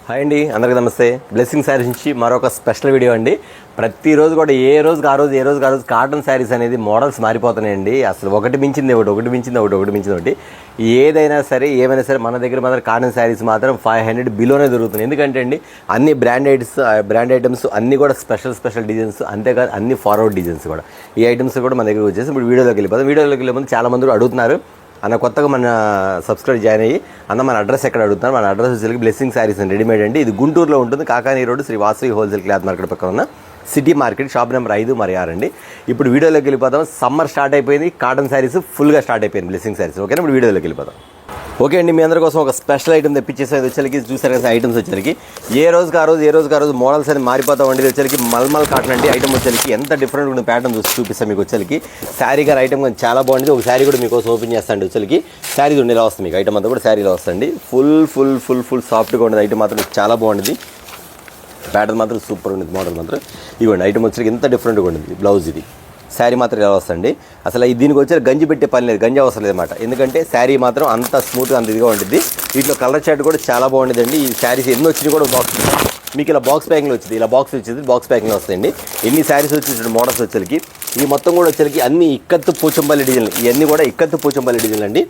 Hi అండి, అందరికీ నమస్తే. బ్లెస్సింగ్ శారీస్ నుంచి మరొక స్పెషల్ వీడియో అండి. ప్రతిరోజు కూడా ఏ రోజుకి ఆ రోజు కాటన్ శారీస్ అనేది మోడల్స్ మారిపోతున్నాయండి. అసలు ఒకటి మించింది ఒకటి ఏదైనా సరే ఏమైనా సరే మన దగ్గర మాత్రం కాటన్ శారీస్ మాత్రం 500 బిలోనే దొరుకుతుంది. ఎందుకంటే అండి అన్ని బ్రాండ్ ఐటమ్స్ అన్నీ కూడా స్పెషల్ డిజైన్స్, అంతేకాదు అన్ని ఫార్వర్డ్ డిజైన్స్ కూడా. ఈ ఐటమ్స్ కూడా మన దగ్గర వచ్చేసి ఇప్పుడు వీడియోలోకి వెళ్ళే ముందు చాలా మంది అడుగుతున్నారు, అన్న కొత్తగా మన సబ్స్క్రైబ్ జాయిన్ అయ్యి అన్న మన అడ్రస్ ఎక్కడ అడుగుతున్నారు. మన అడ్రస్ వచ్చేసరికి బ్లెస్సింగ్ శారీస్ అండ్ రెడీమేడ్ అండి. ఇది గుంటూరులో ఉంటుంది, Kakani road, Sri Vasavi wholesale cloth market పక్కన ఉన్న సిటీ మార్కెట్, షాప్ నెంబర్ 5 మరియు 6 అండి. ఇప్పుడు వీడియోలోకి వెళ్ళిపోతాం. సమ్మర్ స్టార్ట్ అయిపోయింది, కాటన్ శారీస్ ఫుల్గా స్టార్ట్ అయిపోయింది బ్లెస్సింగ్ శారీస్. ఓకేనా, ఇప్పుడు వీడియోలోకి వెళ్ళిపోతాం. ఓకే అండి, మీ అందరి కోసం ఒక స్పెషల్ ఐటమ్ తెప్పించేసేది వచ్చేసరికి చూసారు కదా. ఐటమ్స్ వచ్చేసరికి ఏ రోజుకి ఆ రోజు మోడల్స్ అని మారిపోతా ఉండేది. వచ్చేసరికి మల్మల్ కాటన్ అండి. ఐటమ్ వచ్చేసరికి ఎంత డిఫరెంట్ ఉన్న ప్యాటర్న్ చూపిస్తాను మీకు. వచ్చేసరికి శారీ గారు ఐటమ్ కానీ చాలా బాగుంటుంది. ఒక శారీ కూడా మీకోసం ఓపెన్ చేస్తాండి. వచ్చేసరికి శారీ ఇలా వస్తుంది మీకు. ఐటమ్ అంతా కూడా శారీలో వస్తుంది. ఫుల్ సాఫ్ట్గా ఉండేది. ఐటమ్ మాత్రం చాలా బాగుంటుంది. ప్యాటర్న్ మాత్రం సూపర్ ఉండేది. మోడల్ మాత్రం ఇవ్వండి. ఐటమ్ వచ్చేసరికి ఎంత డిఫరెంట్గా ఉండేది. బ్లౌజ్ ఇది, శారీ మాత్రం ఇలా వస్తుంది. అసలు దీనికి వచ్చే గంజి పెట్టే పని లేదు, గంజి అవసరం లేదన్నమాట. ఎందుకంటే శారీ మాత్రం అంత స్మూత్గా అంత ఇదిగా ఉంటుంది. వీటిలో కలర్ చార్ట్ కూడా చాలా బాగుండేదండి. ఈ శారీస్ ఎన్ని వచ్చినాయి కూడా బాక్స్ మీకు ఇలా బాక్స్ ప్యాకింగ్లో వచ్చింది. ఇలా బాక్స్ ప్యాకింగ్లో వస్తాయండి. ఎన్ని శారీస్ వచ్చేసి మోడల్స్ వచ్చేసరికి ఇవి మొత్తం కూడా వచ్చేసరికి అన్ని ఇక్కత్తు పోచంపల్లి డిజైన్లు. ఇవన్నీ కూడా ఇక్కత్తు పోచంపల్లి డిజైన్లు అండి.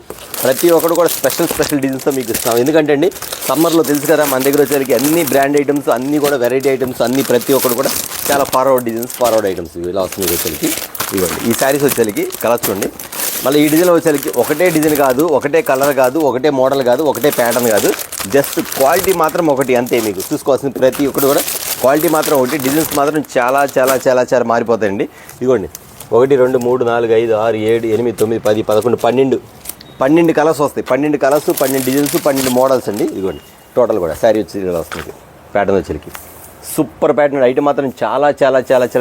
ప్రతి ఒక్కరు కూడా స్పెషల్ డిజైన్స్తో మీకు ఇస్తాం. ఎందుకంటే అండి సమ్మర్లో తెలుసు కదా, మన దగ్గర వచ్చేసరికి అన్ని బ్రాండ్ ఐటమ్స్, అన్నీ కూడా వెరైటీ ఐటమ్స్, అన్ని ప్రతి ఒక్కరు కూడా చాలా ఫార్వర్డ్ ఐటమ్స్ ఇలా వస్తుంది వచ్చేసరికి. ఇవ్వండి ఈ శారీస్ వచ్చేసరికి కలర్ చూడండి. మళ్ళీ ఈ డిజైన్ వచ్చేసరికి ఒకటే డిజైన్ కాదు, ఒకటే కలర్ కాదు, ఒకటే మోడల్ కాదు, ఒకటే ప్యాటర్న్ కాదు, జస్ట్ క్వాలిటీ మాత్రం ఒకటి అంతే. మీకు చూసుకోవాల్సిన ప్రతి ఒక్కటి కూడా క్వాలిటీ మాత్రం ఒకటి. డిజైన్స్ మాత్రం చాలా మారిపోతాయండి. ఇదిగోండి 1 2 3 4 5 6 7 8 9 10 11 12 కలర్స్ వస్తాయి. 12 కలర్స్, 12 డిజైన్స్, 12 మోడల్స్ అండి. ఇదిగోండి టోటల్ కూడా శారీ వచ్చి ఇలా వస్తుంది. ప్యాటర్న్ వచ్చేసరికి సూపర్ ప్యాటర్న్. ఐటమ్ మాత్రం చాలా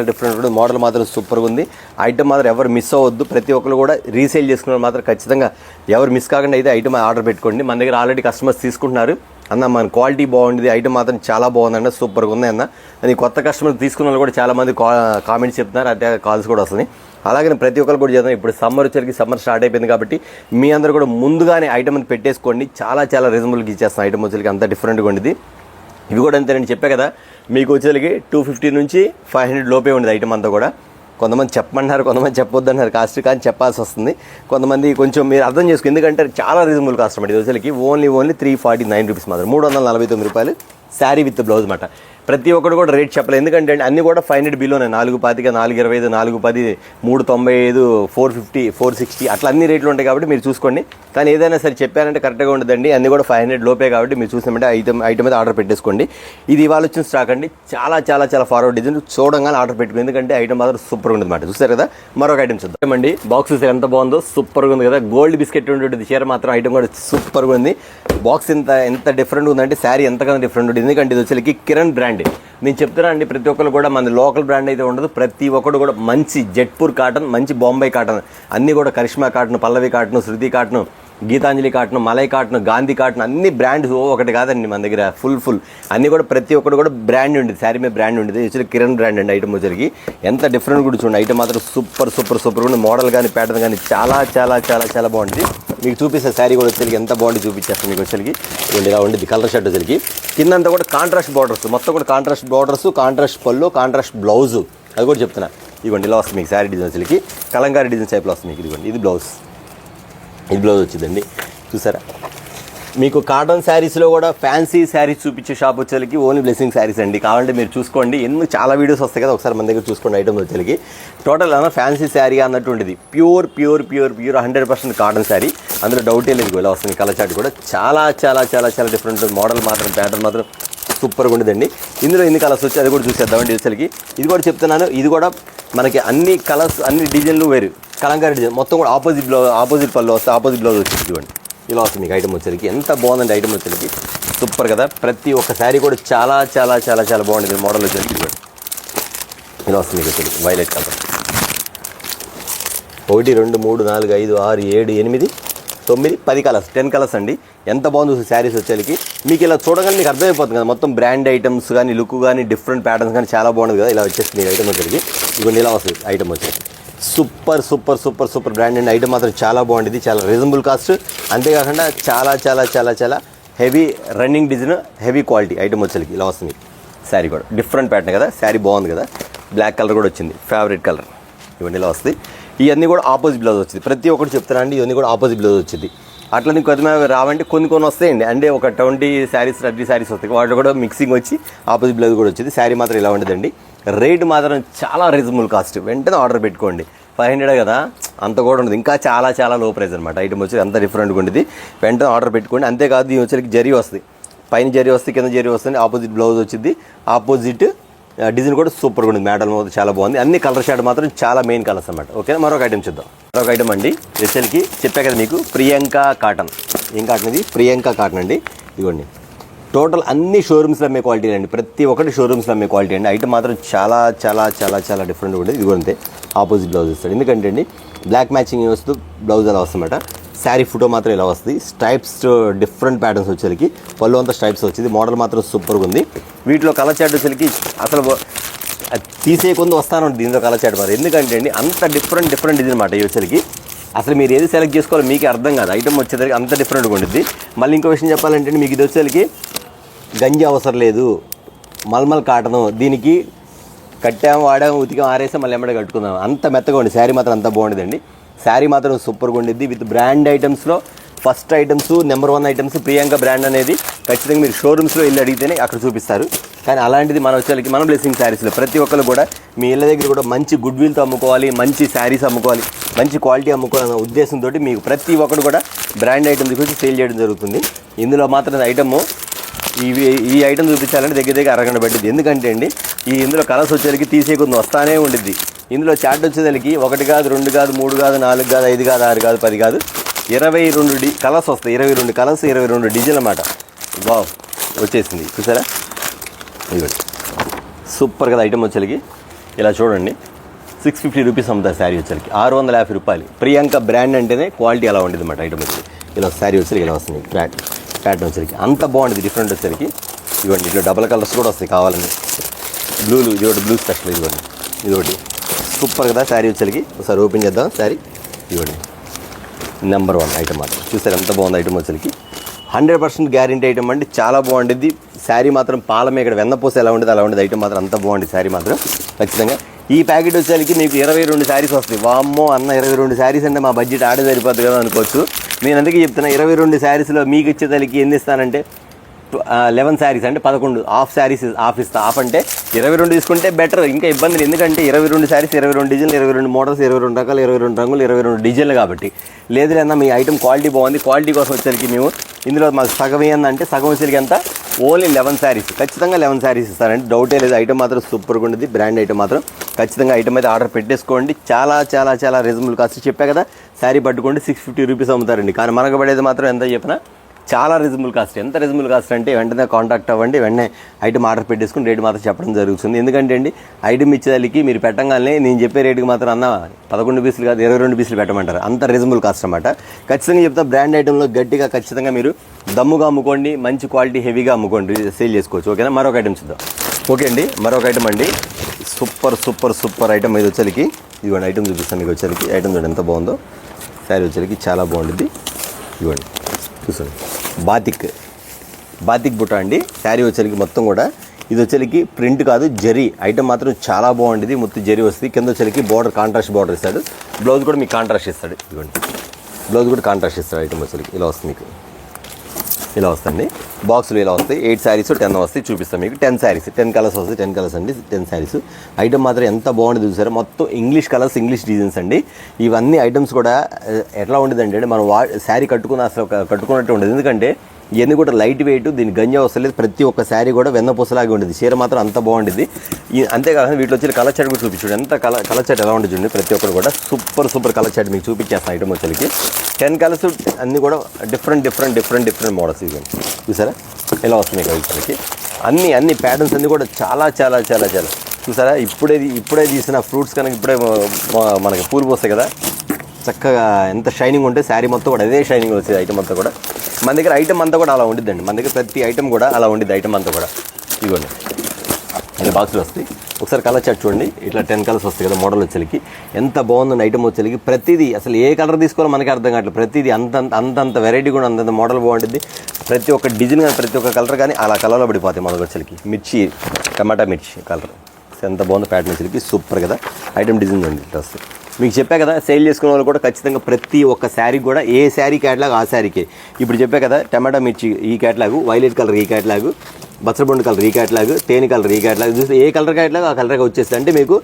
డిఫరెంట్ ఉంటుంది. మోడల్ మాత్రం సూపర్గా ఉంది. ఐటమ్ మాత్రం ఎవరు మిస్ అవ్వద్దు. ప్రతి ఒక్కరు కూడా రీసేల్ చేసుకున్న మాత్రం ఖచ్చితంగా ఎవరు మిస్ కాకుండా అయితే ఐటమ్ ఆర్డర్ పెట్టుకోండి. మన దగ్గర ఆల్రెడీ కస్టమర్స్ తీసుకుంటున్నారు. అన్న మన క్వాలిటీ బాగుంది, ఐటమ్ మాత్రం చాలా బాగుందన్న, సూపర్గా ఉంది అన్న అని కొత్త కస్టమర్ తీసుకున్న వాళ్ళు కూడా చాలామంది కామెంట్స్ చెప్తున్నారు. అంటే కాల్స్ కూడా వస్తుంది. అలాగే ప్రతి ఒక్కరు కూడా చేద్దాం. ఇప్పుడు సమ్మర్ స్టార్ట్ అయిపోయింది కాబట్టి మీ అందరూ కూడా ముందుగానే ఐటమ్ పెట్టేసుకోండి. చాలా రీజనబుల్గా ఇచ్చేస్తాం. ఐటమ్ వచ్చేసరికి అంత డిఫరెంట్గా ఉండేది. ఇవి కూడా అంతే నేను చెప్పా కదా, మీకు వచ్చేసరికి 250 నుంచి 500 లోపే ఉండేది ఐటమ్ అంతా కూడా. కొంతమంది చెప్పమన్నారు, కొంతమంది చెప్పొద్దన్నారు కాస్ట్, కానీ చెప్పాల్సి వస్తుంది. కొంతమంది కొంచెం మీరు అర్థం చేసుకో, ఎందుకంటే చాలా రీజనబుల్ కాస్ట్ అన్నమాట. ఇది వచ్చేసరికి ఓన్లీ 349 రూపీస్ మాత్రం, 349 రూపాయలు శారీ విత్ బ్లౌజ్ మాట. ప్రతి ఒక్కరు కూడా రేట్ చెప్పలేదు. ఎందుకంటే అన్నీ కూడా 500 బిలోనే. 425, 425, 410, 395, 450, 460 అట్లా అన్ని రేట్లు ఉంటాయి కాబట్టి మీరు చూసుకోండి. కానీ ఏదైనా సరే చెప్పారంటే కరెక్ట్గా ఉండదండి. అన్నీ కూడా 500 లోపే కాబట్టి మీరు చూసామంటే ఐటమ్ అయితే ఆర్డర్ పెట్టేసుకోండి. ఇది ఇవాళ వచ్చిన స్టాక్ అండి. చాలా ఫార్వర్డ్ డిజైన్. చూడంగానే ఆర్డర్ పెట్టుకోండి, ఎందుకంటే ఐటమ్ మాత్రం సూపర్గా ఉంది అన్నమాట. చూస్తారు కదా, మరొక ఐటమ్ చూద్దాం అండి. బాక్స్ చూస్తే ఎంత బాగుందో, సూపర్గా ఉంది కదా. గోల్డ్ బిస్కెట్ ఉంటుంది చీర మాత్రం. ఐటమ్ కూడా సూపర్గా ఉంది. బాక్స్ ఎంత డిఫరెంట్ ఉందంటే శారీ ఎంతగానో డిఫరెంట్ ఉంటుంది. ఎందుకంటే ఇది వచ్చేసరికి కిరణ్ బ్రాండ్. నేను చెప్తున్నా అండి, ప్రతి ఒక్కరు కూడా మన లోకల్ బ్రాండ్ అయితే ఉండదు. ప్రతి ఒక్కరు కూడా మంచి జెట్పూర్ కాటన్, మంచి బాంబే కాటన్, అన్నీ కూడా Karishma cotton, Pallavi cotton, Shruti cotton, Gitanjali cotton, Malai cotton, Gandhi cotton, అన్ని బ్రాండ్స్ ఒకటి కాదండి మన దగ్గర. ఫుల్ అన్నీ కూడా ప్రతి ఒక్కరు కూడా బ్రాండ్ ఉండేది. శారీ మీద బ్రాండ్ ఉండేది. యాక్చువల్లీ కిరణ్ బ్రాండ్ అండి. ఐటమ్ వచ్చరికి ఎంత డిఫరెంట్ కూడా చూడండి. ఐటమ్ మాత్రం సూపర్ ఉంది. మోడల్ కానీ ప్యాటర్న్ కానీ చాలా బాగుంటుంది. మీకు చూపిస్తే శారీ కూడా వచ్చేసరికి ఎంత బాగుంది చూపించేస్తాను మీకు. వచ్చేసరికి ఇలా ఉండేది కలర్ షర్ట్ వచ్చేసరికి. కిందంతా కూడా కాంట్రాస్ట్ బార్డర్స్, మొత్తం కూడా కాంట్రాస్ట్ బార్డర్స్, కాంట్రాస్ట్ పళ్ళు, కాంట్రాస్ట్ బ్లౌజు. అది కూడా చెప్తున్నా. ఇవ్వండి ఇలా వస్తుంది మీకు శారీ డిజైన్ వచ్చేసరికి. కలంకారీ డిజైన్ టైప్లో వస్తుంది మీకు. ఇదిగోండి ఇది బ్లౌజ్ వచ్చిందండి. చూసారా, మీకు కాటన్ శారీస్లో కూడా ఫ్యాన్సీ శారీస్ చూపించే షాప్ వచ్చేసరికి ఓన్లీ బ్లెస్సింగ్ శారీస్ అండి. కావాలంటే మీరు చూసుకోండి. చాలా వీడియోస్ వస్తాయి కదా, ఒకసారి మన దగ్గర చూసుకోండి. ఐటమ్ వచ్చేసరికి టోటల్ అన్న ఫ్యాన్సీ శారీ అన్నట్టు ఉంటుంది. ప్యూర్ 100% కాటన్ శారీ, అందులో డౌటే లేదు. ఇలా వస్తుంది కలర్ చార్ట్ కూడా చాలా డిఫరెంట్. మోడల్ మాత్రం ప్యాటర్న్ మాత్రం సూపర్గా ఉండదండి. ఇందులో ఎన్ని కలర్స్ వచ్చి అది కూడా చూసేద్దామండి. వచ్చేసరికి ఇది కూడా చెప్తున్నాను. ఇది కూడా మనకి అన్ని కలర్స్, అన్ని డిజైన్లు వేరు. కలంకారీ డిజైన్ మొత్తం కూడా ఆపోజిట్ పళ్ళు వస్తే ఆపోజిట్ బ్లౌజ్ వచ్చేసి ఇవ్వండి ఇలా వస్తుంది మీకు. ఐటమ్ వచ్చేసరికి ఎంత బాగుందండి. ఐటమ్ వచ్చేసరికి సూపర్ కదా. ప్రతి ఒక్క శారీ కూడా చాలా బాగుంటుంది. మోడల్ వచ్చేసరికి ఇవ్వండి ఇలా వస్తుంది మీకు. వచ్చేసరికి వైలెట్ కలర్. 1 2 3 4 5 6 7 8 9 10 కలర్స్, 10 కలర్స్ అండి. ఎంత బాగుంది శారీస్ వచ్చేసరికి. మీకు ఇలా చూడగానే మీకు అర్థమైపోతుంది కదా, మొత్తం బ్రాండ్ ఐటమ్స్ కానీ, లుక్ కానీ, డిఫరెంట్ ప్యాటర్న్స్ కానీ చాలా బాగుంది కదా. ఇలా వచ్చేస్తుంది ఐటమ్ వచ్చేసరికి. ఇవన్నీ ఇలా వస్తుంది ఐటమ్ వచ్చేసి. సూపర్ బ్రాండ్ అండి. ఐటమ్ మాత్రం చాలా బాగుంటుంది. చాలా రీజనబుల్ కాస్ట్. అంతేకాకుండా చాలా heavy running design, heavy quality item వచ్చేసరికి ఇలా వస్తుంది. శారీ కూడా డిఫరెంట్ ప్యాటర్న్ కదా, శారీ బాగుంది కదా, బ్లాక్ కలర్ కూడా వచ్చింది, ఫేవరెట్ కలర్. ఇవన్నీ ఇలా వస్తాయి. ఇవన్నీ కూడా ఆపోజిట్ బ్లౌజ్ వచ్చింది. ప్రతి ఒక్కటి చెప్తాను అండి, ఇవన్నీ కూడా ఆపోజిట్ బ్లౌజ్ వచ్చింది. అట్లని కొద్దిగా రావంటే కొన్ని వస్తాయండి, అంటే ఒక 20 శారీస్ 30 శారీస్ వస్తాయి, వాటిలో కూడా మిక్సింగ్ వచ్చి ఆపోజిట్ బ్లౌజ్ కూడా వచ్చింది. శారీ మాత్రం ఇలా ఉండదండి. రేట్ మాత్రం చాలా రీజనబుల్ కాస్ట్. వెంటనే ఆర్డర్ పెట్టుకోండి. 500 కదా, అంత కూడా ఉండదు, ఇంకా చాలా చాలా లో ప్రైస్ అనమాట. ఐటమ్ వచ్చి అంత డిఫరెంట్గా ఉంటుంది. వెంటనే ఆర్డర్ పెట్టుకోండి. అంతేకాదు దీని వచ్చేసరికి జరీ వస్తుంది, పైన జరీ వస్తుంది, కింద జరీ వస్తుంది, ఆపోజిట్ బ్లౌజ్ వచ్చింది, ఆపోజిట్ డిజైన్ కూడా సూపర్గా ఉంది. మ్యాటల్ చాలా బాగుంది. అన్ని కలర్ షేడ్ మాత్రం చాలా మెయిన్ కలర్స్ అనమాట. ఓకేనా, మరొక ఐటమ్ చూద్దాం. మరొక ఐటమ్ అండి, ఎస్ఎల్కి చెప్పా కదా మీకు, ప్రియాంక కాటన్. ఏం కాటన్ ఇది? ప్రియాంక కాటన్ అండి. ఇదిగోండి, టోటల్ అన్ని షోరూమ్స్లో అమ్మే క్వాలిటీ అండి. ప్రతి ఒక్కటి షోరూమ్స్లో అమ్మే క్వాలిటీ అండి. ఐటమ్ మాత్రం చాలా చాలా చాలా చాలా డిఫరెంట్గా ఉంటుంది. ఇది అంతే, ఆపోజిట్ బ్లౌజ్ ఇస్తాడు. ఎందుకంటే అండి బ్లాక్ మ్యాచింగ్ వస్తూ బ్లౌజ్ అలా వస్తుందన్నమాట. శారీ ఫోటో మాత్రం ఇలా వస్తుంది. స్ట్రైప్స్ డిఫరెంట్ ప్యాటర్న్స్ వచ్చేసరికి పళ్ళు అంతా స్ట్రైప్స్ వచ్చింది. మోడల్ మాత్రం సూపర్గా ఉంది. వీటిలో కలర్ చాట్ వచ్చేసరికి అసలు తీసేయకుండా వస్తాను దీంట్లో కలర్ చాట్ మరి. ఎందుకంటే అండి అంత డిఫరెంట్ డిజైన్ అనమాట. ఈ వచ్చేసరికి అసలు మీరు ఏది సెలెక్ట్ చేసుకోవాలో మీకు అర్థం కాదు. ఐటమ్ వచ్చేసరికి అంత డిఫరెంట్గా ఉంటుంది. మళ్ళీ ఇంకో విషయం చెప్పాలంటే మీకు ఇది వచ్చేసరికి గంజి అవసరం లేదు, మల్మల్ కాటను. దీనికి కట్టాము, వాడాము, ఉతికాం, ఆరేసాం, మళ్ళీ ఎమ్మడే కట్టుకుందాం. అంత మెత్తగా ఉంది. శారీ మాత్రం అంత బాగుండేదండి. శారీ మాత్రం సూపర్గా ఉండిద్ది. విత్ బ్రాండ్ ఐటమ్స్లో first items, number 1 items Priyanka brand అనేది ఖచ్చితంగా మీరు షోరూమ్స్లో వెళ్ళి అడిగితేనే అక్కడ చూపిస్తారు. కానీ అలాంటిది మన వచ్చేసరికి మన బ్లెస్సింగ్ శారీస్లో ప్రతి ఒక్కరు కూడా మీ ఇళ్ళ దగ్గర కూడా మంచి గుడ్ విల్తో అమ్ముకోవాలి, మంచి శారీస్ అమ్ముకోవాలి, మంచి క్వాలిటీ అమ్ముకోవాలనే ఉద్దేశంతో మీకు ప్రతి ఒక్కరు కూడా బ్రాండ్ ఐటమ్ తీసుకొచ్చి సేల్ చేయడం జరుగుతుంది. ఇందులో మాత్రం ఐటమ్ ఈ ఐటమ్ చూపించాలంటే దగ్గర అరగంట పట్టింది. ఎందుకంటే అండి ఇందులో కలర్స్ వచ్చేసరికి తీసేయకుండా వస్తానే ఉండిద్ది. ఇందులో చాట్ వచ్చేసరికి 1 కాదు, 2 కాదు, 3 కాదు, 4 కాదు, 5 కాదు, 6 కాదు, 10 కాదు, 22 కలర్స్ వస్తాయి. 22 కలర్స్, 22 డిజైన్ అన్నమాట. వావ్, వచ్చేసింది చూసారా. ఇదిగోండి, సూపర్ కదా ఐటమ్ వచ్చేసరికి. ఇలా చూడండి, 650 రూపీస్ అమ్ముతారు శారీ వచ్చేసరికి, 650 రూపాయలు. ప్రియాంక బ్రాండ్ అంటేనే క్వాలిటీ అలా ఉండేది అన్నమాట. ఐటమ్ వచ్చి ఇలా శారీ వచ్చేసరికి ఇలా వస్తుంది. ప్యాటర్న్ వచ్చేసరికి అంత బాగుంటుంది, డిఫరెంట్ వచ్చేసరికి. ఇదిగోండి, ఇట్లా డబల్ కలర్స్ కూడా వస్తాయి కావాలని. బ్లూలు, ఇదిగోటి బ్లూ స్పెషల్. ఇదిగోండి, ఇదొకటి సూపర్ కదా శారీ వచ్చేసరికి. ఒకసారి ఓపెన్ చేద్దాం శారీ. ఇదిగోండి, నెంబర్ 1 ఐటమ్ మాత్రం చూసారు ఎంత బాగుంది ఐటమ్ వచ్చేసరికి. 100% గ్యారెంటీ ఐటమ్ అండి, చాలా బాగుంటుంది. శారీ మాత్రం పాలమే ఇక్కడ వెన్నపూస ఎలా ఉండేది అలా ఉండేది. ఐటమ్ మాత్రం అంత బాగుంటుంది శారీ మాత్రం ఖచ్చితంగా. ఈ ప్యాకెట్ వచ్చేసరికి మీకు 22 శారీస్ వస్తాయి. వామ్మో అన్న, 22 శారీస్ అంటే మా బడ్జెట్ ఆడే సరిపోద్ది కదా అనుకోవచ్చు. నేను అందుకే చెప్తున్నా, 22 శారీస్లో మీకు ఇచ్చేదానికి ఎన్ని ఇస్తానంటే 11 శారీస్ అంటే 11 హాఫ్ శారీస్ హాఫ్ ఇస్తా. హాఫ్ అంటే 22 తీసుకుంటే బెటర్, ఇంకా ఇబ్బంది. ఎందుకంటే 22 శారీస్, 22 డిజైన్లు, 22 మోడల్స్, 22 రకాలు, 22 రంగులు, 22 డిజైన్లు కాబట్టి. లేదు లేదా మీ ఐటమ్ క్వాలిటీ బాగుంది, క్వాలిటీ కోసం వచ్చేసరికి మేము ఇందులో మాకు సగం ఏంటంటే సగం వచ్చేసరికి అంతా ఓన్లీ 11 శారీస్, ఖచ్చితంగా 11 శారీస్ ఇస్తారండి, డౌటే లేదు. ఐటమ్ మాత్రం సూపర్గా ఉంటుంది, బ్రాండ్ ఐటమ్ మాత్రం ఖచ్చితంగా ఐటమ్ అయితే ఆర్డర్ పెట్టేసుకోండి. చాలా చాలా చాలా రీజనబుల్ కాస్ట్. చెప్పా కదా, శారీ పట్టుకోండి 650 రూపీస్ అమ్ముతారండి. కానీ మనకు పడేది మాత్రం ఎంత చెప్పినా చాలా రీజనబుల్ కాస్ట్. ఎంత రీజనబుల్ కాస్ట్ అంటే వెంటనే కాంటాక్ట్ అవ్వండి, వెంటనే ఐటమ్ ఆర్డర్ పెట్టేసుకుని రేటు మాత్రం చెప్పడం జరుగుతుంది. ఎందుకంటే అండి ఐటమ్ ఇచ్చేదానికి మీరు పెట్టగానే నేను చెప్పే రేటుకి మాత్రం అన్న 11 పీసులు కాదు 22 పీసులు పెట్టమంటారు. అంత రీజనబుల్ కాస్ట్ అనమాట. ఖచ్చితంగా చెప్తా, బ్రాండ్ ఐటెంలో గట్టిగా ఖచ్చితంగా మీరు దమ్ముగా అమ్ముకోండి, మంచి క్వాలిటీ హెవీగా అమ్ముకోండి, సేల్ చేసుకోవచ్చు. ఓకేనా, మరొక ఐటమ్ చూద్దాం. ఓకే అండి, మరొక ఐటమ్ అండి, సూపర్ సూపర్ సూపర్ ఐటమ్ ఇది వచ్చేసరికి. ఇదిగోండి ఐటమ్ చూపిస్తాను మీకు వచ్చేసరికి. ఐటమ్ చూడండి ఎంత బాగుందో. శారీ వచ్చేసరికి చాలా బాగుంటుంది. ఇదిగోండి చూసుకోండి, బాతిక్ బుట్ట అండి. శారీ వచ్చేసరికి మొత్తం కూడా ఇది వచ్చేసరికి ప్రింట్ కాదు జరీ. ఐటమ్ మాత్రం చాలా బాగుంటుంది, మొత్తం జరీ వస్తుంది. కింద వచ్చేసరికి బార్డర్ కాంట్రాస్ట్ బార్డర్ ఇస్తాడు. బ్లౌజ్ కూడా మీకు కాంట్రాస్ట్ ఇస్తాడు. ఇదిగోండి బ్లౌజ్ కూడా కాంట్రాస్ట్ ఇస్తాడు. ఐటమ్ వచ్చేసరికి ఇలా వస్తుంది, మీకు ఇలా వస్తుంది. బాక్స్లో ఇలా వస్తాయి. 8 శారీస్ 10 వస్తాయి. చూపిస్తాను మీకు 10 శారీస్ 10 కలర్స్ వస్తాయి. 10 కలర్స్ అండి, 10 శారీస్. ఐటమ్ మాత్రం ఎంత బాగుంటుంది చూసారా. మొత్తం ఇంగ్లీష్ కలర్స్, ఇంగ్లీష్ డిజైన్స్ అండి. ఇవన్నీ ఐటమ్స్ కూడా ఎట్లా ఉండేదంటే మనం శారీ కట్టుకున్నట్టు ఉండేది. ఎందుకంటే ఇవన్నీ కూడా లైట్ వెయిట్, దీని గంజా వస్తలేదు. ప్రతి ఒక్క శారీ కూడా వెన్నపూసలాగే ఉండేది. చీర మాత్రం అంత బాగుండేది. అంతేకాకుండా వీటిలో వచ్చి కలర్ చాట్ కూడా చూపించండి. ఎంత కలర్ చాట్ ఎలా ఉంటుంది చూడండి. ప్రతి ఒక్కరు కూడా సూపర్ కలర్ చాట్ మీకు చూపించేస్తాను. ఐటమ్ వచ్చేసరికి 10 కలర్స్ అన్నీ కూడా డిఫరెంట్ మోడల్స్. ఇవి చూసారా ఎలా వస్తుంది వచ్చేసరికి. అన్ని ప్యాటర్న్స్ అన్నీ కూడా చాలా చాలా చాలా చాలా చూసారా. ఇప్పుడే తీసిన ఫ్రూట్స్ కనుక ఇప్పుడే మనకి పూలు పోస్తాయి కదా, చక్కగా ఎంత షైనింగ్ ఉంటే శారీ మొత్తం కూడా అదే షైనింగ్ వచ్చేది. ఐటమ్ అంతా కూడా మన దగ్గర ఐటమ్ అంతా కూడా అలా ఉండిద్దండి. మన దగ్గర ప్రతి ఐటమ్ కూడా అలా ఉండిద్ది. ఐటమ్ అంతా కూడా ఇవ్వండి, ఇది బాక్స్లో వస్తాయి. ఒకసారి కలర్ చార్ట్ చూడండి. ఇట్లా 10 కలర్స్ వస్తాయి కదా మోడల్ వచ్చేకి. ఎంత బాగుందండి ఐటమ్ వచ్చేకి. ప్రతిదీ అసలు ఏ కలర్ తీసుకోవాలో మనకి అర్థం కావట్లేదు. ప్రతిదీ అంత వెరైటీ కూడా అంతంత మోడల్ బాగుంటుంది. ప్రతి ఒక్క డిజైన్ కానీ ప్రతి ఒక్క కలర్ కానీ అలా కలర్లో పడిపోతాయి మనకు వచ్చేకి. మిర్చి, టమాటా మిర్చి కలర్ ఎంత బాగుందో ప్యాటర్న్ వచ్చేకి. సూపర్ కదా ఐటమ్ డిజైన్ ఉంది. ఇట్లా వస్తుంది. మీకు చెప్పా కదా సేల్ చేసుకునే వాళ్ళు కూడా ఖచ్చితంగా ప్రతి ఒక్క శారీ కూడా ఏ శారీ క్యాటలాగ్ ఆ శారీకే. ఇప్పుడు చెప్పా కదా టమాటా మిర్చి ఈ క్యాటలాగు, వైలెట్ కలర్ ఈ క్యాటలాగు, బచ్చరబొండు కలర్ ఈ క్యాటలాగ్, తేనె కలర్ ఈ క్యాటలాగ్ చూస్తే ఏ కలర్ క్యాటలాగ్ ఆ కలర్గా వచ్చేస్తుంది. అంటే మీకు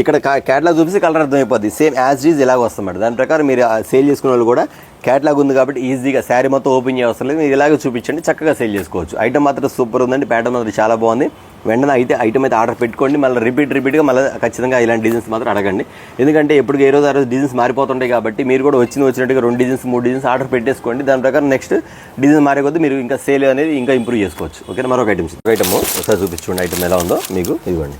ఇక్కడ క్యాటలాగ్ చూపిస్తే కలర్ అర్థమైపోద్ది. సేమ్ యాజ్ ఈజ్ ఇలాగ వస్తుందన్నమాట. దాని ప్రకారం మీరు సేల్ చేసుకునే వాళ్ళు కూడా క్యాటలాగ్ ఉంది కాబట్టి ఈజీగా శారీ మొత్తం ఓపెన్ చేయవసరం లేదు. మీరు ఇలాగే చూపించండి, చక్కగా సేల్ చేసుకోవచ్చు. ఐటమ్ మాత్రం సూపర్ ఉందండి. ప్యాటర్న్ మాత్రం చాలా బాగుంది. వెంటనే ఐటమ్ అయితే ఆర్డర్ పెట్టుకోండి. మళ్ళీ రిపీట్గా మళ్ళీ ఖచ్చితంగా ఇలాంటి డిజైన్స్ మాత్రం అడగండి. ఎందుకంటే ఎప్పుడు ఏ రోజు ఆ రోజు డిజైన్స్ మారిపోతుంటాయి కాబట్టి మీరు కూడా వచ్చినట్టుగా 2 డిజైన్స్ 3 డిజైన్స్ ఆర్డర్ పెట్టేసుకోండి. దాని ప్రకారం నెక్స్ట్ డిజైన్ మారే కొద్దీ మీరు ఇంకా సేల్ అనేది ఇంకా ఇంప్రూవ్ చేసుకోవచ్చు. ఓకేనా. మరొక ఐటమ్ ఒకసారి చూపించుకోండి. ఐటమ్ ఎలా ఉందో మీకు ఇదిగోండి.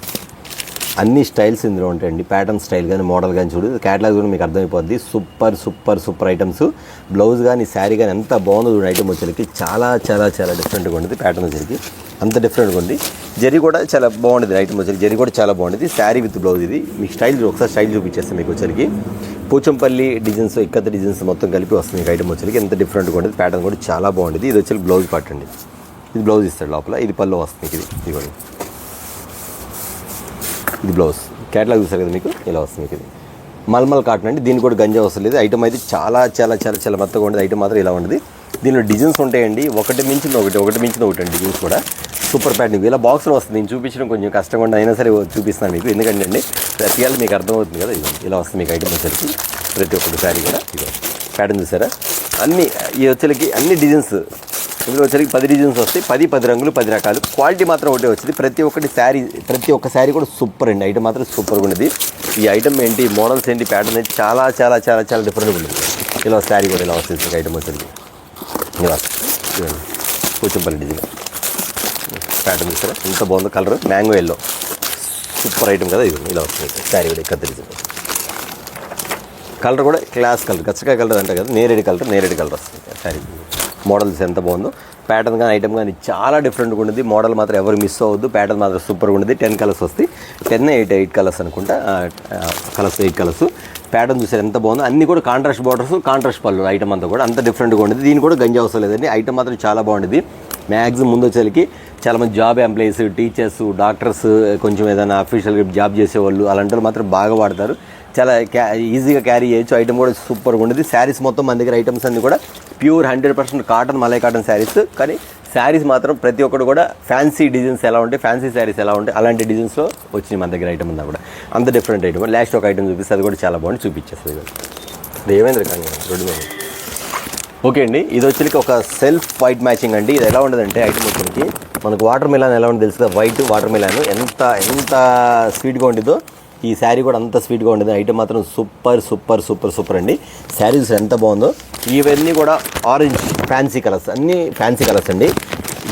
అన్ని స్టైల్స్ ఇందులో ఉంటాయండి. ప్యాటర్న్ స్టైల్ కానీ మోడల్ కానీ చూడు క్యాటలాగ్ కూడా మీకు అర్థమైపోద్ది. Super items. బ్లౌజ్ కానీ శారీ కానీ ఎంత బాగుందో చూడండి. ఐటమ్ వచ్చేకి చాలా డిఫరెంట్గా ఉంటుంది. ప్యాటర్న్ వచ్చేకి అంత డిఫరెంట్గా ఉంది. జరీ కూడా చాలా బాగుంటుంది. ఐటమ్ వచ్చేకి జరీ కూడా చాలా బాగుంటుంది. శారీ విత్ బ్లౌజ్ ఇది. మీకు స్టైల్ ఒకసారి స్టైల్ చూపించేస్తాను మీకు వచ్చేకి. పోచంపల్లి డిజైన్స్, ఇక్కత డిజైన్స్ మొత్తం కలిపి వస్తుంది మీకు ఐటమ్ వచ్చేకి. ఎంత డిఫరెంట్గా ఉంటుంది. ప్యాటర్న్ కూడా చాలా బాగుంటుంది. ఇది వచ్చేకి బ్లౌజ్ పార్ట్ అండి. ఇది బ్లౌజ్ ఇస్తాడు లోపల. ఇది పళ్ళు వస్తుంది. ఇదిగోండి ఇది బ్లౌజ్. క్యాటలాగ్ చూసారు కదా మీకు ఇలా వస్తుంది. మీకు ఇది మల్మల్ కాటన్ అండి. దీనికి కూడా గంజా అవసరం లేదు. ఐటమ్ అయితే చాలా మెత్తగా ఉండేది. ఐటమ్ మాత్రం ఇలా ఉండదు. దీనిలో డిజైన్స్ ఉంటాయండి. ఒకటి మించింది ఒకటి అండి. డిజైన్స్ కూడా సూపర్ ప్యాటర్న్. ఇలా బాక్స్లో వస్తుంది. నేను చూపించడం కొంచెం కష్టంగా ఉండి అయినా సరే చూపిస్తాను మీకు. ఎందుకంటే అండి ప్రతియాలు మీకు అర్థమవుతుంది కదా. ఇలా వస్తుంది మీకు ఐటమ్ వచ్చేసరికి. ప్రతి ఒక్కటి శారీ కూడా ఇది ప్యాటర్న్ చూసారా. అన్ని ఈ వచ్చేకి అన్ని డిజైన్స్ ఇందులో వచ్చేకి 10 డిజైన్స్ వస్తాయి. 10 రంగులు 10 రకాలు. క్వాలిటీ మాత్రం ఒకటే వచ్చింది. ప్రతి ఒక్క శారీ కూడా సూపర్ అండి. ఐటమ్ మాత్రం సూపర్గా ఉన్నది. ఈ ఐటమ్ ఏంటి, మోడల్స్ ఏంటి, ప్యాటర్న్ ఏంటి చాలా డిఫరెంట్గా ఉంటుంది. ఇలా శారీ కూడా ఇలా వస్తుంది ఐటమ్ వచ్చేది. ఇలా చూడండి పోచంపల్లి డిజైన్ ప్యాటర్న్ చూసారా ఎంత బాగుందో. Colour mango yellow super item కదా. ఇది ఇలా వస్తుంది శారీ కూడా ఇక్కత డిజైన్. కలర్ కూడా క్లాస్ కలర్, గచ్చకాయ కలర్ అంటే కదా, నేరేడు కలర్ వస్తుంది శారీ. మోడల్స్ ఎంత బాగుందో. ప్యాటర్న్ కానీ ఐటమ్ కానీ చాలా డిఫరెంట్గా ఉంటుంది. మోడల్ మాత్రం ఎవరు మిస్ అవ్వద్దు. ప్యాటర్న్ మాత్రం సూపర్గా ఉంటుంది. 10 కలర్స్ వస్తాయి. 8 కలర్స్ అనుకుంటా. 8 కలర్స్. ప్యాటర్న్ చూసారు ఎంత బాగుందో. అన్ని కూడా కాంట్రాస్ట్ బార్డర్స్, కాంట్రాస్ట్ పళ్ళు. ఐటమ్ అంతా కూడా అంత డిఫరెంట్గా ఉంటుంది. దీని కూడా గంజి అవసరం లేదండి. ఐటమ్ మాత్రం చాలా బాగుంటుంది. మ్యాక్సిమం ముందు వచ్చేసరికి చాలామంది జాబ్ ఎంప్లాయీస్, టీచర్స్, డాక్టర్స్, కొంచెం ఏదైనా అఫీషియల్ జాబ్ చేసేవాళ్ళు అలాంటి వాళ్ళు మాత్రం బాగా వాడతారు. చాలా ఈజీగా క్యారీ చేయొచ్చు. ఐటమ్ కూడా సూపర్గా ఉంటుంది. శారీస్ మొత్తం మన దగ్గర ఐటమ్స్ అన్నీ కూడా pure 100% cotton, Malai cotton saris. కానీ శారీస్ మాత్రం ప్రతి ఒక్కటి కూడా ఫ్యాన్సీ డిజైన్స్ ఎలా ఉంటాయి, ఫ్యాన్సీ శారీస్ ఎలా ఉంటాయి అలాంటి డిజైన్స్లో వచ్చినాయి మన దగ్గర ఐటమ్ ఉందా కూడా. అంత డిఫరెంట్ ఐటమ్. లాస్ట్ ఒక ఐటమ్ చూపిస్తే అది కూడా చాలా బాగుంది. చూపించేస్తుంది ఇది ఏమైంది కానీ రోడ్డు మీద. ఓకే అండి. ఇది వచ్చేకి ఒక సెల్ఫ్ వైట్ మ్యాచింగ్ అండి. ఇది ఎలా ఉండదంటే ఐటమ్ వచ్చేకి మనకు వాటర్ మిలాన్ ఎలా ఉంటుంది తెలుసు కదా. వైట్ వాటర్ మిలాన్ ఎంత స్వీట్గా ఉంటుందో ఈ శారీ కూడా అంత స్వీట్గా ఉంటుంది. ఐటమ్ మాత్రం సూపర్ అండి. శారీస్ ఎంత బాగుందో. ఇవన్నీ కూడా ఆరెంజ్ ఫ్యాన్సీ కలర్స్, అన్నీ ఫ్యాన్సీ కలర్స్ అండి.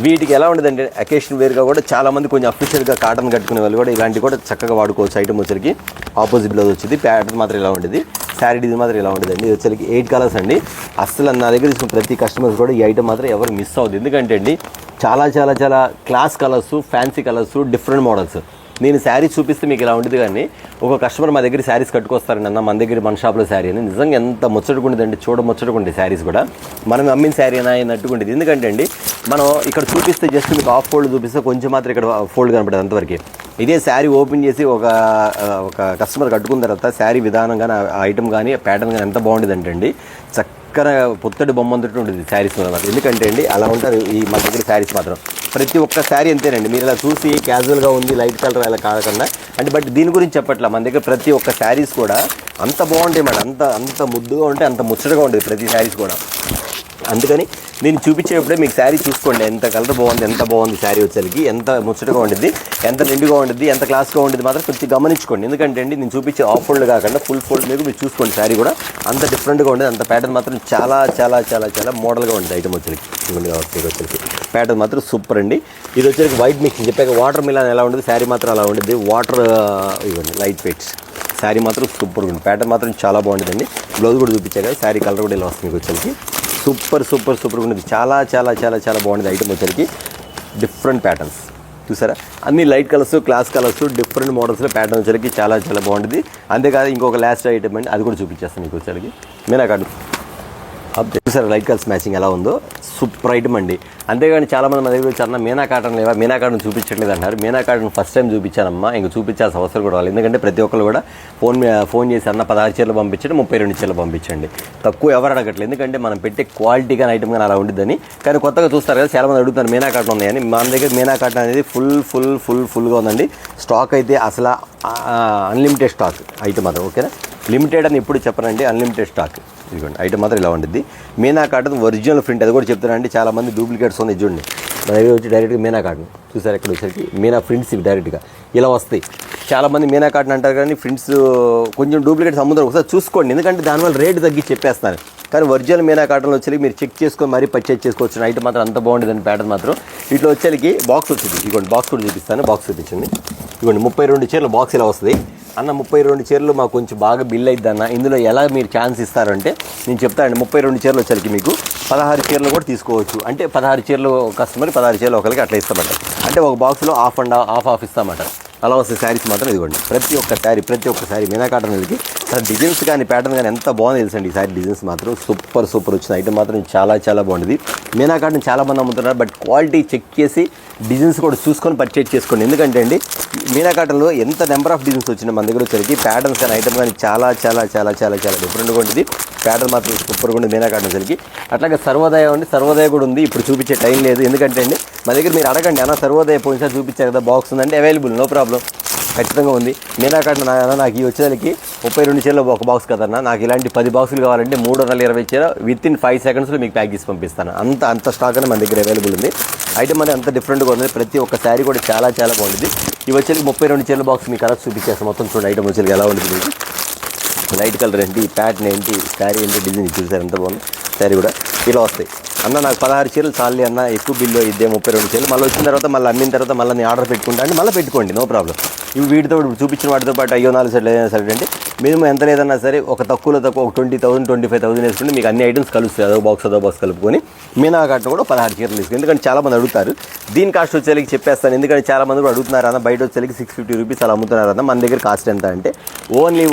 వీటికి ఎలా ఉండదంటే అకేషన్ వేర్గా కూడా చాలామంది కొంచెం అఫీషియల్గా కాటన్ కట్టుకునే వాళ్ళు కూడా ఇలాంటివి కూడా చక్కగా వాడుకోవచ్చు. ఐటమ్ వచ్చరికి ఆపోజిట్ బ్లౌజ్ వచ్చింది. ప్యాటర్న్ మాత్రం ఇలా ఉండేది. శారీ డిజైన్ మాత్రం ఇలా ఉండేదండి. ఇది వచ్చరికి 8 కలర్స్ అండి. అసలు నా దగ్గర తీసుకున్న ప్రతి కస్టమర్స్ కూడా ఈ ఐటమ్ మాత్రం ఎవరు మిస్ అవ్వదు. ఎందుకంటే అండి చాలా class colours, fancy colours, different models. నేను శారీ చూపిస్తే మీకు ఇలా ఉంటుంది. కానీ ఒక కస్టమర్ మా దగ్గర శారీస్ కట్టుకొస్తారండి. అన్న మన షాప్లో శారీ అని నిజంగా ఎంత ముచ్చటకుండేదండి. ముచ్చటకుండే శారీస్ కూడా మనం అమ్మిన శారీ అయినా అన్నట్టుకుండేది. ఎందుకంటే అండి మనం ఇక్కడ చూపిస్తే జస్ట్ మీకు హాఫ్ ఫోల్డ్ చూపిస్తే కొంచెం మాత్రం ఇక్కడ ఫోల్డ్ కనపడేది అంతవరకు. ఇదే శారీ ఓపెన్ చేసి ఒక కస్టమర్ కట్టుకున్న తర్వాత శారీ విధానం కానీ ఐటమ్ కానీ ప్యాటర్న్ కానీ ఎంత బాగుండేదంటే అండి చక్కగా పొత్తడి బొమ్మ అంతటి ఉంటుంది శారీస్ అన్నమాట. ఎందుకంటే అండి అలా ఉంటారు ఈ మన దగ్గర శారీస్ మాత్రం. ప్రతి ఒక్క శారీ అంతేనండి. మీరు ఇలా చూసి క్యాజువల్గా ఉంది లైట్ కలర్ అలా కాకుండా అంటే బట్ దీని గురించి చెప్పట్లా. మన దగ్గర ప్రతి ఒక్క శారీస్ కూడా అంత బాగుంటాయి మేడం. అంత ముద్దుగా ఉంటాయి, అంత ముచ్చటగా ఉంటుంది ప్రతి శారీస్ కూడా. అందుకని నేను చూపించేప్పుడే మీకు శారీ చూసుకోండి. ఎంత కలర్ బాగుంది, ఎంత బాగుంది శారీ వచ్చేసరికి, ఎంత ముచ్చటగా ఉంటుంది, ఎంత నిండుగా ఉంటుంది, ఎంత క్లాస్గా ఉంటుంది మాత్రం కొంచెం గమనించుకోండి. ఎందుకంటే అండి నేను చూపించే హాఫ్ ఫోల్డ్ కాకుండా ఫుల్ ఫోల్డ్ మీరు చూసుకోండి. శారీ కూడా అంత డిఫరెంట్గా ఉంటుంది. అంత ప్యాటర్న్ మాత్రం చాలా మోడల్గా ఉంటుంది ఐటమ్ వచ్చేసరికి. ప్యాటర్న్ మాత్రం సూపర్ అండి. ఇది వచ్చేసరికి వైట్ మిక్సింగ్ చెప్పాక వాటర్ మిలాన్ ఎలా ఉంటుంది, శారీ మాత్రం అలా ఉంటుంది. వాటర్ ఇవ్వండి లైట్ వెయిట్స్. శారీ మాత్రం సూపర్గా ఉంటుంది. ప్యాటర్న్ మాత్రం చాలా బాగుంటుందండి. బ్లౌజ్ కూడా చూపించాక శారీ కలర్ కూడా ఇలా వస్తుంది మీకు వచ్చేసరికి. సూపర్గా ఉంటుంది. చాలా బాగుంటుంది ఐటమ్ వచ్చేసరికి. డిఫరెంట్ ప్యాటర్న్స్ చూసారా అన్ని light colours, class colours, different మోడల్స్లో ప్యాటర్న్ వచ్చేసరికి చాలా చాలా బాగుంటుంది. అంతేకాదు ఇంకొక లాస్ట్ ఐటమ్ అండి, అది కూడా చూపించేస్తాను మీకు వచ్చేసరికి. మీనాకాటు చూసారా లైట్ కలర్స్ మ్యాచింగ్ ఎలా ఉందో, సూపర్ ఐటమ్ అండి. అంతేగాని చాలామంది మన దగ్గర వచ్చి అన్న మీనా కాటన్ లేవా, మీనా కాటన్ చూపించట్లేదు అంటారు. మీనా కాటన్ ఫస్ట్ టైం చూపించానమ్మా, ఇంక చూపించాల్సిన అవసరం కూడా రాలేదు. ఎందుకంటే ప్రతి ఒక్కరు కూడా ఫోన్ చేసి అన్న 16 చీరలు పంపించండి, 32 చీరలు పంపించండి, తక్కువ ఎవరు అడగట్లేదు. ఎందుకంటే మనం పెట్టే క్వాలిటీ కానీ ఐటమ్ కానీ అలా ఉండిద్దని. కానీ కొత్తగా చూస్తారు కదా చాలామంది అడుగుతున్నారు మీనా కాటన్ ఉన్నాయని. మన దగ్గర మీనా కాటన్ అనేది ఫుల్గా ఉందండి. స్టాక్ అయితే అసలు అన్లిమిటెడ్ స్టాక్ ఐటమ్ మాత్రం, ఓకేనా. లిమిటెడ్ అని ఎప్పుడు చెప్పనండి, అన్లిమిటెడ్ స్టాక్. ఇదిగోండి ఐటమ్ మాత్రం ఇలా ఉంటుంది. మీనా కాటన్ ఒరిజినల్ ప్రింట్, అది కూడా చెప్తానండి. చాలామంది డూప్లికేట్స్ ఉన్నాయి చూడండి, మన దగ్గర వచ్చి డైరెక్ట్గా మీనా కాటన్ చూసారు. ఎక్కడ వచ్చేసరికి మీనా ప్రింట్స్ ఇవి డైరెక్ట్గా ఇలా వస్తాయి. చాలామంది మీనా కాటన్ అంటారు కానీ ప్రింట్స్ కొంచెం డూప్లికేట్స్ అమ్ముతారు, ఒకసారి చూసుకోండి. ఎందుకంటే దానివల్ల రేటు తగ్గి చెప్పేస్తాను. కానీ ఒరిజినల్ మీనా కాటన్లో వచ్చేసరికి మీరు చెక్ చేసుకొని మరీ పర్చేజ్ చేసుకోవచ్చు. ఐటమ్ మాత్రం అంత బాగుంటుందండి. ప్యాటర్న్ మాత్రం ఇట్లా వచ్చేసరికి బాక్స్ వచ్చింది. ఇదిగోండి బాక్స్ కూడా చూపిస్తాను. బాక్స్ చూపించింది. ఇదిగోండి 32 చీరలు బాక్స్ ఇలా వస్తుంది అన్న. 32 చీరలు మాకు కొంచెం బాగా బిల్ అయిద్ది అన్న, ఇందులో ఎలా మీరు ఛాన్స్ ఇస్తారంటే నేను చెప్తానండి. 32 చీరలు వచ్చేసరికి మీకు 16 చీరలు కూడా తీసుకోవచ్చు. అంటే 16 చీరలు కస్టమర్, 16 చీరలు ఒకరికి అట్లా ఇస్తామంట. అంటే ఒక బాక్స్లో హాఫ్ ఇస్తామంట. అలా వస్తాయి శారీస్ మాత్రం. ఇదిగోండి ప్రతి ఒక్క శారీ మీనా కాటన్ వెళ్ళి డిజైన్స్ కానీ ప్యాటర్న్ కానీ ఎంత బాగుంది తెలుసండి. ఈ శారీ డిజైన్స్ మాత్రం సూపర్ వచ్చింది. ఐటమ్ మాత్రం చాలా చాలా బాగుంటుంది. మీనా కాటన్ చాలామంది అమ్ముతున్నారు, బట్ క్వాలిటీ చెక్ చేసి డిజైన్స్ కూడా చూసుకొని పర్చేజ్ చేసుకోండి. ఎందుకంటే అండి మీనా కాటన్లో ఎంత నెంబర్ ఆఫ్ డిజైన్స్ వచ్చినా మన దగ్గర వచ్చేసరికి ప్యాటర్న్స్ కానీ ఐటమ్ కానీ చాలా చాలా చాలా చాలా చాలా డిఫరెంట్గా ఉంటుంది. ప్యాటర్న్ మాత్రం సూపర్గా ఉంది మీనా కాటన్ వచ్చేసరికి. అట్లాగే సర్వోదయ ఉంది, సర్వోదయ కూడా ఉంది. ఇప్పుడు చూపించే టైం లేదు, ఎందుకంటే అండి మన దగ్గర మీరు అడగండి అన్న సర్వోదయ పోయినసారి చూపించారు కదా బాక్స్ ఉందంటే అవైలబుల్, నో ప్రాబ్లం, ఖచ్చితంగా ఉంది. మీనా కాటన్ నాకు ఈ వచ్చేసరికి 32 చీరలు ఒక బాక్స్ కదన్నా, నాకు ఇలాంటి 10 బాక్సులు కావాలంటే 320 చీర వితిన్ 5 సెకండ్స్లో మీకు ప్యాక్ చేసి పంపిస్తాను. అంత స్టాక్ అని మన దగ్గర అవైలబుల్ ఉంది. ఐటమ్ అనేది అంత డిఫరెంట్గా ఉంది. ప్రతి ఒక్క శారీ కూడా చాలా చాలా బాగుంటుంది. ఇవి వచ్చేసి 32 చీరల బాక్స్ మీకు కలర్స్ చూపించేస్తాను. మొత్తం చూడండి ఐటమ్ వచ్చేసి ఎలా ఉంటుంది. మీకు లైట్ కలర్ ఏంటి, ప్యాటర్న్ ఏంటి, శారీ ఏంటి, డిజైన్ చూసారు ఎంత బాగుంది. శారీ కూడా ఇలా వస్తాయి. అన్న నాకు 16 చీరలు చాలే అన్న, ఎక్కువ బిల్లు ఇద్దే 32 చీరలు. మళ్ళీ వచ్చిన తర్వాత మళ్ళీ అమ్మిన తర్వాత మళ్ళీ నేను ఆర్డర్ పెట్టుకుంటా అంటే మళ్ళీ పెట్టుకోండి, నో ప్రాబ్లం. ఇవి వీటితో చూపించిన వాటితో పాటు 4 సెట్లు ఏదైనా సరే అంటే మినిమం ఎంత లేదన్నా సరే ఒక తక్కువ ఒక 20,000 25,000 వేసుకుంటే మీకు అన్ని ఐటమ్స్ కలుస్తాయి. అదో బాక్స్ కలుపుకొని మీనా కాటన్ కూడా 16 చీరలు తీసుకుని. ఎందుకంటే చాలామంది అడుగుతారు. దీని కాస్ట్ వచ్చేసరికి చెప్పేస్తాను, ఎందుకంటే చాలామంది కూడా అడుగుతున్నారు అన్న బయట వచ్చేసరికి 650 రూపీస్ అలా అమ్ముతున్నారు అన్న. మన దగ్గర కాస్ట్ ఎంత అంటే ఓన్లీ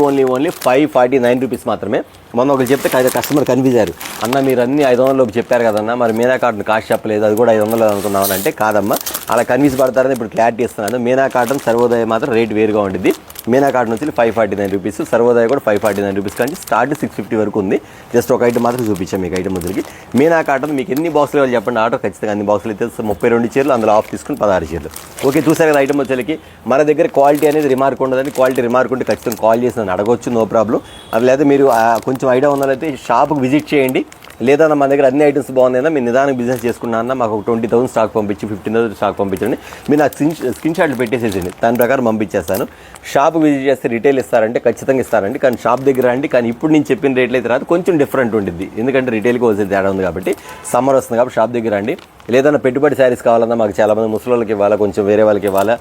549 రూపీస్ మాత్రమే. మొన్న ఒకరు చెప్తే కస్టమర్ కన్ఫ్యూజ్ అయ్యారు, అన్న మీరు అన్ని 500 చెప్పారు కదన్నా, మరి మీనా కాటన్ కాస్ట్ చెప్పలేదు, అది కూడా 500 అనుకున్నామని. అంటే కాదమ్మా, అలా కన్ఫ్యూజ్ పడతారని ఇప్పుడు క్లారిటీ ఇస్తున్నాను. మీనా కాటన్ సర్వోదయ మాత్రం రేట్ వేరుగా ఉంటుంది. మీనా కాటన్ వచ్చి 549 రూపీస్, సర్వోదయ కూడా 549 రూపీస్ కానీ స్టార్ట్ 650 వరకు ఉంది. జస్ట్ ఒక ఐటమ్ మాత్రం చూపించాం మీకు. ఐటమ్ వచ్చరికి మీనా కాటన్ మీకు ఎన్ని బాక్సులు కావాలి చెప్పండి, ఆర్డర్ ఖచ్చితంగా అన్ని బాక్సులు అయితే 32 చీరలు, అందులో ఆఫ్ తీసుకుని 16 చీరలు. ఓకే చూసారు కదా ఐటమ్ వచ్చేసరికి. మన దగ్గర క్వాలిటీ అనేది రిమార్క్ ఉండదని, క్వాలిటీ రిమార్క్ ఉంటే ఖచ్చితంగా కాల్ చేసి నన్ను అడగొచ్చు, నో ప్రాబ్లం. అది లేదా మీరు కొంచెం ఐడియా ఉన్నదైతే షాప్కి విజిట్ చేయండి. లేదా మన దగ్గర అన్ని ఐటమ్స్ బాగున్నాయన్నా, మీరు నిదానికి బిజినెస్ చేసుకున్నా అన్న మాకు 20,000 స్టాక్ పంపించి 15,000 స్టాక్ పంపించండి, మీరు నాకు స్క్రీన్ షాట్లు పెట్టేసేయండి, దాని ప్రకారం పంపించేస్తాను. షాప్ విజిట్ చేస్తే రిటైల్ ఇస్తారంటే ఖచ్చితంగా ఇస్తారండి, కానీ షాప్ దగ్గర రండి. కానీ ఇప్పుడు నేను చెప్పిన రేట్లు అయితే రాదు, కొంచెం డిఫరెంట్ ఉంటుంది. ఎందుకంటే రిటైల్కి హోల్సేల్ తేడా ఉంది కాబట్టి. సమ్మర్ వస్తుంది కాబట్టి షాప్ దగ్గర రండి. లేదన్నా పెట్టుబడి శారీస్ కావాలన్నా మాకు చాలామంది ముసలికి ఇవ్వాలా, కొంచెం వేరే వాళ్ళకి ఇవ్వాలా,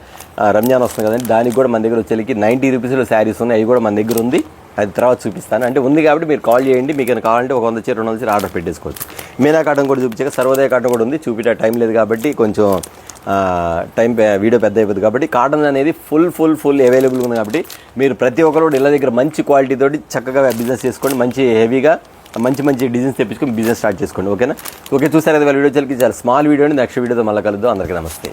రంజాన్ వస్తుంది కదండి, దానికి కూడా మన దగ్గర వచ్చేకి 90 రూపీస్లో శారీస్ ఉన్నాయి, అవి కూడా మన దగ్గర ఉంది. అది తర్వాత చూపిస్తాను. అంటే ఉంది కాబట్టి మీరు కాల్ చేయండి, మీకు కావాలంటే ఒక 100 చీర 200 చీర ఆర్డర్ పెట్టేసుకోవచ్చు. మీనా కాటన్ కూడా చూపించాక సర్వోదయ కాటన్ కూడా ఉంది, చూపించే టైం లేదు కాబట్టి కొంచెం వీడియో పెద్ద అయిపోతుంది కాబట్టి. కాటన్ అనేది ఫుల్ అవైలబుల్ ఉంది కాబట్టి మీరు ప్రతి ఒక్కరు ఇళ్ళ దగ్గర మంచి క్వాలిటీ తోటి చక్కగా బిజినెస్ చేసుకోండి. మంచి హెవీగా మంచి డిజైన్స్ తెప్పించుకొని బిజినెస్ స్టార్ట్ చేసుకోండి. ఓకేనా? ఓకే చూసారు కదా వీడియో చాలా స్మాల్ వీడియో. నెక్స్ట్ వీడియోతో మళ్ళీ కలుద్దాం. అందరికీ నమస్తే.